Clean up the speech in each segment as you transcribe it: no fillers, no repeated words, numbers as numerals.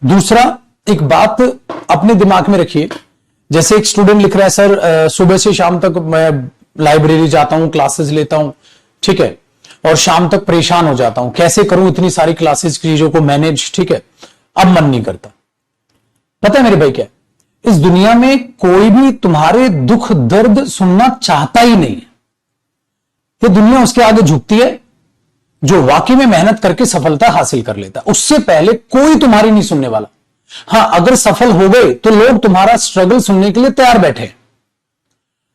दूसरा, एक बात अपने दिमाग में रखिए, जैसे एक स्टूडेंट लिख रहा है, सर सुबह से शाम तक मैं लाइब्रेरी जाता हूं, क्लासेस लेता हूं, ठीक है, और शाम तक परेशान हो जाता हूं, कैसे करूं इतनी सारी क्लासेस की चीजों को मैनेज, ठीक है, अब मन नहीं करता। पता है मेरे भाई क्या, इस दुनिया में कोई भी तुम्हारे दुख दर्द सुनना चाहता ही नहीं है। ये दुनिया उसके आगे झुकती है जो वाकई में मेहनत करके सफलता हासिल कर लेता है। उससे पहले कोई तुम्हारी नहीं सुनने वाला। हां, अगर सफल हो गए तो लोग तुम्हारा स्ट्रगल सुनने के लिए तैयार बैठे।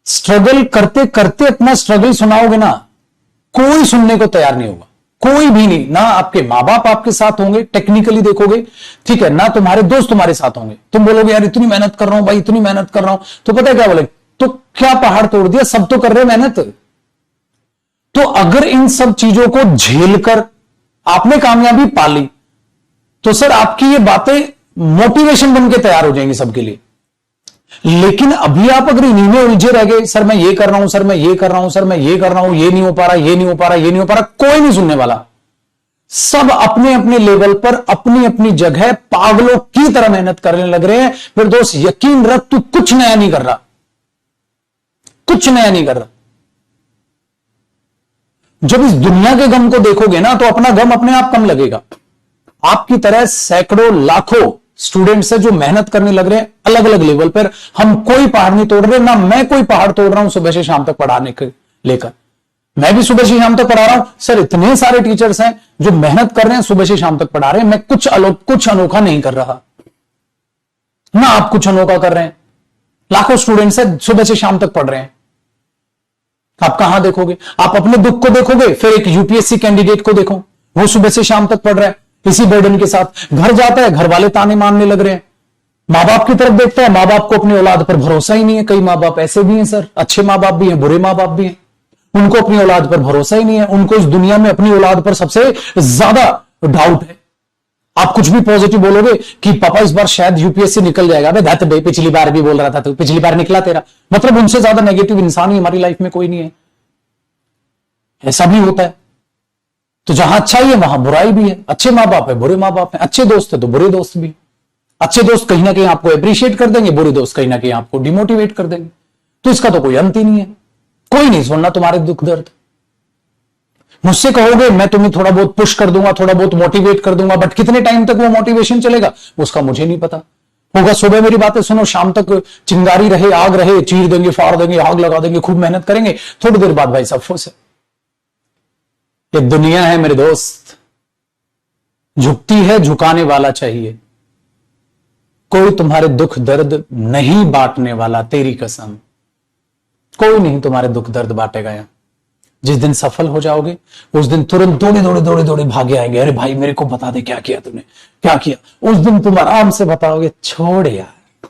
स्ट्रगल करते करते अपना स्ट्रगल सुनाओगे ना, कोई सुनने को तैयार नहीं होगा, कोई भी नहीं। ना आपके मां बाप आपके साथ होंगे, टेक्निकली देखोगे, ठीक है, ना तुम्हारे दोस्त तुम्हारे साथ होंगे। तुम बोलोगे यार इतनी मेहनत कर रहा हूं भाई, इतनी मेहनत कर रहा हूं, तो पता है क्या बोले, तो क्या पहाड़ तोड़ दिया, सब तो कर रहे मेहनत। तो अगर इन सब चीजों को झेलकर आपने कामयाबी पा ली, तो सर आपकी ये बातें मोटिवेशन बन के तैयार हो जाएंगी सबके लिए। लेकिन अभी आप अगर इन्हीं में उलझे रह गए, सर मैं ये कर रहा हूं, सर मैं ये कर रहा हूं, सर मैं ये कर रहा हूं, ये नहीं हो पा रहा, ये नहीं हो पा रहा, ये नहीं हो पा रहा, कोई नहीं सुनने वाला। सब अपने अपने लेवल पर अपनी अपनी जगह पागलों की तरह मेहनत करने लग रहे हैं। फिर दोस्त यकीन रख, तू कुछ नया नहीं कर रहा, कुछ नया नहीं कर रहा। जब इस दुनिया के गम को देखोगे ना, तो अपना गम अपने आप कम लगेगा। आपकी तरह सैकड़ों लाखों स्टूडेंट्स है जो मेहनत करने लग रहे हैं अलग अलग लेवल पर। हम कोई पहाड़ नहीं तोड़ रहे, ना मैं कोई पहाड़ तोड़ रहा हूं सुबह से शाम तक पढ़ाने के लेकर। मैं भी सुबह से शाम तक पढ़ा रहा हूं सर, इतने सारे टीचर्स हैं जो मेहनत कर रहे हैं, सुबह से शाम तक पढ़ा रहे हैं। मैं कुछ अनोखा नहीं कर रहा, ना आप कुछ अनोखा कर रहे हैं। लाखों स्टूडेंट्स है सुबह से शाम तक पढ़ रहे हैं। आप कहां देखोगे, आप अपने दुख को देखोगे, फिर एक यूपीएससी कैंडिडेट को देखो, वो सुबह से शाम तक पढ़ रहा है इसी बर्डन के साथ। घर जाता है, घर वाले ताने मारने लग रहे हैं। मां बाप की तरफ देखता है, मां बाप को अपनी औलाद पर भरोसा ही नहीं है। कई मां बाप ऐसे भी हैं सर, अच्छे मां बाप भी हैं, बुरे मां बाप भी हैं, उनको अपनी औलाद पर भरोसा ही नहीं है। उनको इस दुनिया में अपनी औलाद पर सबसे ज्यादा डाउट है। आप कुछ भी पॉजिटिव बोलोगे कि पापा इस बार शायद यूपीएससी निकल जाएगा, भाई पिछली बार भी बोल रहा था, तो पिछली बार निकला तेरा, मतलब उनसे ज्यादा नेगेटिव इंसान ही हमारी लाइफ में कोई नहीं है। ऐसा भी होता है। तो जहां अच्छाई है वहां बुराई भी है, अच्छे मां बाप है, बुरे मां बाप है, अच्छे दोस्त है तो बुरे दोस्त भी। अच्छे दोस्त कहीं ना कहीं आपको अप्रिशिएट कर देंगे, बुरे दोस्त कहीं ना कहीं आपको डिमोटिवेट कर देंगे। तो इसका तो कोई अंत ही नहीं है। कोई नहीं सुनना तुम्हारे दुख दर्द। मुझसे कहोगे मैं तुम्हें थोड़ा बहुत पुश कर दूंगा, थोड़ा बहुत मोटिवेट कर दूंगा, बट कितने टाइम तक वो मोटिवेशन चलेगा उसका मुझे नहीं पता। होगा सुबह मेरी बातें सुनो, शाम तक चिंगारी रहे, आग रहे, चीर देंगे, फाड़ देंगे, आग लगा देंगे, खूब मेहनत करेंगे, थोड़ी देर बाद भाई सब फुस है। ये दुनिया है मेरे दोस्त, झुकती है, झुकाने वाला चाहिए। कोई तुम्हारे दुख दर्द नहीं बांटने वाला, तेरी कसम कोई नहीं तुम्हारे दुख दर्द बांटेगा। यहां जिस दिन सफल हो जाओगे उस दिन तुरंत दौड़े दौड़े दौड़े दौड़े भागे आएंगे, अरे भाई मेरे को बता दे क्या किया तूने, क्या किया। उस दिन तुम आराम से बताओगे, छोड़ यार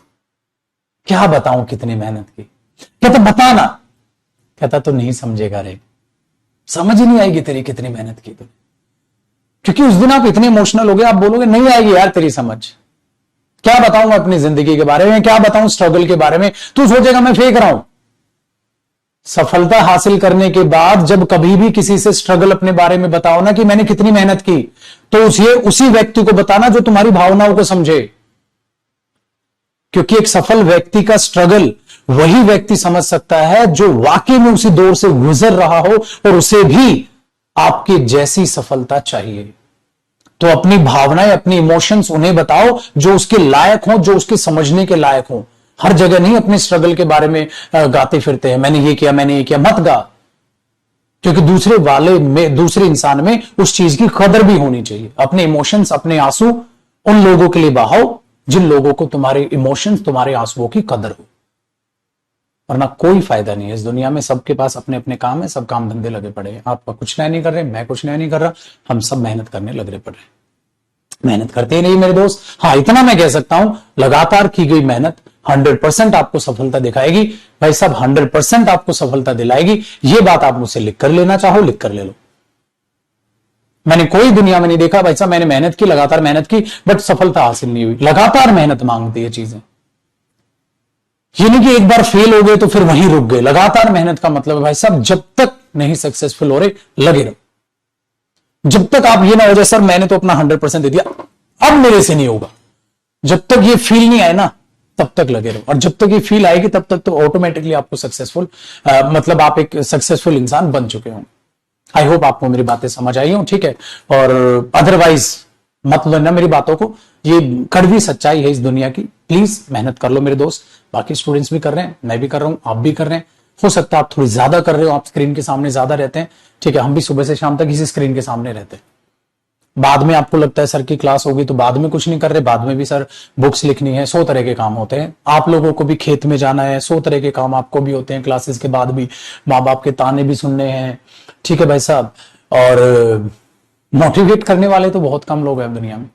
क्या बताऊं कितनी मेहनत की। कहता बताना, कहता तो नहीं समझेगा रे, समझ ही नहीं आएगी तेरी कितनी मेहनत की तूने। क्योंकि उस दिन आप इतने इमोशनल हो गए, आप बोलोगे नहीं आएगी यार तेरी समझ, क्या बताऊं अपनी जिंदगी के बारे में, क्या बताऊं स्ट्रगल के बारे में। तू सोचेगा मैं फेंक रहा हूं। सफलता हासिल करने के बाद जब कभी भी किसी से स्ट्रगल अपने बारे में बताओ ना कि मैंने कितनी मेहनत की, तो उसी व्यक्ति को बताना जो तुम्हारी भावनाओं को समझे। क्योंकि एक सफल व्यक्ति का स्ट्रगल वही व्यक्ति समझ सकता है जो वाकई में उसी दौर से गुजर रहा हो और उसे भी आपकी जैसी सफलता चाहिए। तो अपनी भावनाएं, अपनी इमोशंस उन्हें बताओ जो उसके लायक हो, जो उसके समझने के लायक हो। हर जगह नहीं अपने स्ट्रगल के बारे में गाते फिरते हैं, मैंने ये किया, मैंने ये किया, मत गा। क्योंकि दूसरे इंसान में उस चीज की कदर भी होनी चाहिए। अपने इमोशंस, अपने आंसू उन लोगों के लिए बहाओ जिन लोगों को तुम्हारे इमोशंस, तुम्हारे आंसुओं की कदर हो। वरना कोई फायदा नहीं है। इस दुनिया में सबके पास अपने अपने काम है, सब काम धंधे लगे पड़े हैं। आप कुछ नया नहीं कर रहे, मैं कुछ नया नहीं कर रहा, हम सब मेहनत करने लगे पड़े हैं। मेहनत करते ही नहीं मेरे दोस्त। हाँ, इतना मैं कह सकता हूं, लगातार की गई मेहनत 100% आपको सफलता दिखाएगी। भाई साहब 100% आपको सफलता दिलाएगी। यह बात आप मुझसे लिख कर लेना चाहो, लिख कर ले लो। मैंने कोई दुनिया में नहीं देखा भाई साहब मैंने मेहनत की, लगातार मेहनत की, बट सफलता हासिल नहीं हुई। लगातार मेहनत मांगती है चीजें। ये नहीं कि एक बार फेल हो गए तो फिर वहीं रुक गए। लगातार मेहनत का मतलब है भाई साहब जब तक नहीं सक्सेसफुल हो रहे लगे रहो। जब तक आप ये ना हो जाए सर मैंने तो अपना 100% दे दिया, अब मेरे से नहीं होगा, जब तक ये फील नहीं आए ना तब तक लगे रहो, और जब तक ये फील आएगी तब तक तो ऑटोमेटिकली आपको सक्सेसफुल मतलब आप एक सक्सेसफुल इंसान बन चुके होंगे। आई होप आपको मेरी बातें समझ आई हो, ठीक है। और अदरवाइज मत लेना मेरी बातों को, ये कड़वी सच्चाई है इस दुनिया की। प्लीज मेहनत कर लो मेरे दोस्त, बाकी स्टूडेंट्स भी कर रहे हैं, मैं भी कर रहा हूं, आप भी कर रहे हैं। हो सकता है आप थोड़ी ज्यादा कर रहे हो, आप स्क्रीन के सामने ज्यादा रहते हैं, ठीक है। हम भी सुबह से शाम तक इसी स्क्रीन के सामने रहते हैं। बाद में आपको लगता है सर की क्लास होगी तो बाद में कुछ नहीं कर रहे, बाद में भी सर बुक्स लिखनी है, 100 तरह के काम होते हैं। आप लोगों को भी खेत में जाना है, 100 तरह के काम आपको भी होते हैं, क्लासेस के बाद भी माँ बाप के ताने भी सुनने हैं, ठीक है भाई साहब। और मोटिवेट करने वाले तो बहुत कम लोग हैं दुनिया में,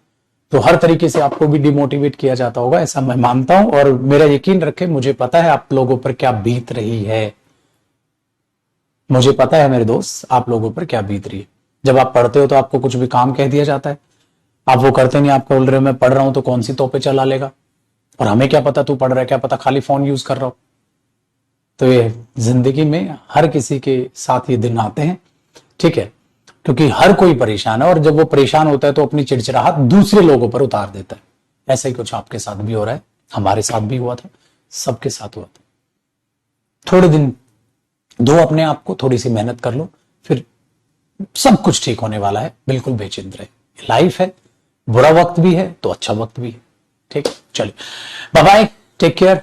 तो हर तरीके से आपको भी डिमोटिवेट किया जाता होगा, ऐसा मैं मानता हूं। और मेरा यकीन रखे, मुझे पता है आप लोगों पर क्या बीत रही है, मुझे पता है मेरे दोस्त आप लोगों पर क्या बीत रही है। जब आप पढ़ते हो तो आपको कुछ भी काम कह दिया जाता है, आप वो करते नहीं, आपको बोल रहे हो मैं पढ़ रहा हूं तो कौन सी तोपे चला लेगा, और हमें क्या पता तू पढ़ रहा है, क्या पता खाली फोन यूज कर रहा हो। तो ये जिंदगी में हर किसी के साथ ये दिन आते हैं, ठीक है, क्योंकि हर कोई परेशान है, और जब वो परेशान होता है तो अपनी चिड़चिड़ाहट दूसरे लोगों पर उतार देता है। ऐसा ही कुछ आपके साथ भी हो रहा है, हमारे साथ भी हुआ था, सबके साथ हुआ था। थोड़े दिन दो अपने आप को, थोड़ी सी मेहनत कर लो, फिर सब कुछ ठीक होने वाला है। बिल्कुल बेचिंत रहे, लाइफ है, बुरा वक्त भी है तो अच्छा वक्त भी है, ठीक। चलिए बाय बाय, टेक केयर।